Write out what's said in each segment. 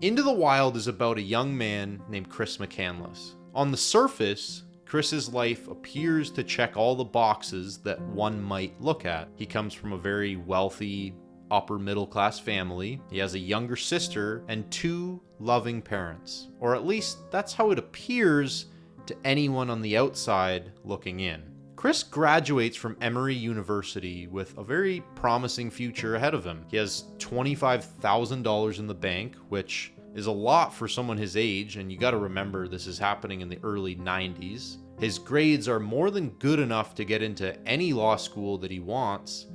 Into the Wild is about a young man named Chris Mccandless. On the surface, Chris's life appears to check all the boxes that one might look at. He comes from a very wealthy, upper middle class family. He has a younger sister and 2 loving parents. Or at least that's how it appears to anyone on the outside looking in. Chris graduates from Emory University with a very promising future ahead of him. He has $25,000 in the bank, which is a lot for someone his age, and you gotta remember this is happening in the early 90s. His grades are more than good enough to get into any law school that he wants,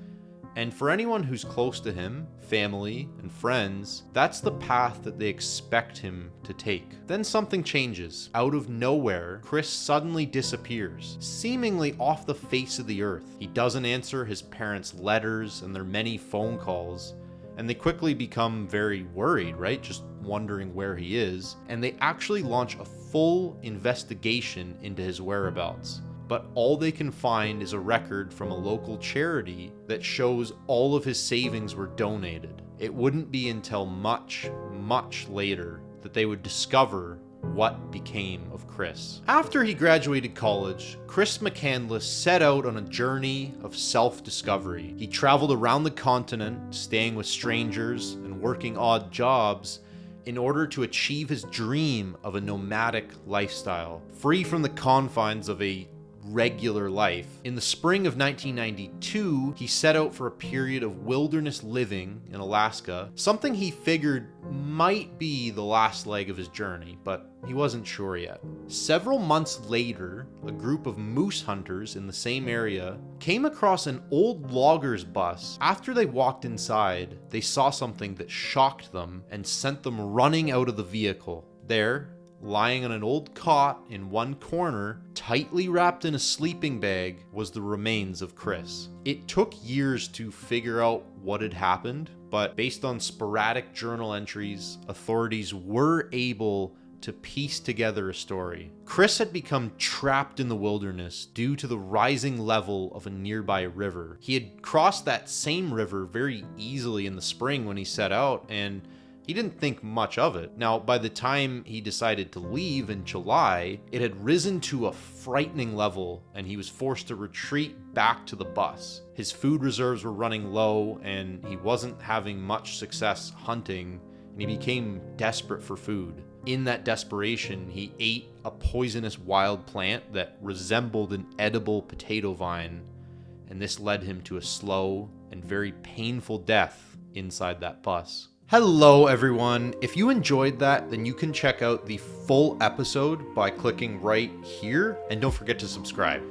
and for anyone who's close to him, family and friends, that's the path that they expect him to take. Then something changes. Out of nowhere, Chris suddenly disappears, seemingly off the face of the earth. He doesn't answer his parents' letters and their many phone calls, and they quickly become very worried, right? Just wondering where he is, and they actually launch a full investigation into his whereabouts. But all they can find is a record from a local charity that shows all of his savings were donated. It wouldn't be until much, much later that they would discover what became of Chris. After he graduated college, Chris Mccandless set out on a journey of self-discovery. He traveled around the continent, staying with strangers and working odd jobs in order to achieve his dream of a nomadic lifestyle, free from the confines of a regular life. In the spring of 1992, he set out for a period of wilderness living in Alaska, something he figured might be the last leg of his journey, but he wasn't sure yet. Several months later, a group of moose hunters in the same area came across an old logger's bus. After they walked inside, they saw something that shocked them and sent them running out of the vehicle. There, lying on an old cot in one corner, tightly wrapped in a sleeping bag, was the remains of Chris. It took years to figure out what had happened, but based on sporadic journal entries, authorities were able to piece together a story. Chris had become trapped in the wilderness due to the rising level of a nearby river. He had crossed that same river very easily in the spring when he set out, and he didn't think much of it. Now, by the time he decided to leave in July, it had risen to a frightening level, and he was forced to retreat back to the bus. His food reserves were running low, and he wasn't having much success hunting, and he became desperate for food. In that desperation, he ate a poisonous wild plant that resembled an edible potato vine, and this led him to a slow and very painful death inside that bus. Hello everyone, if you enjoyed that, then you can check out the full episode by clicking right here, and don't forget to subscribe.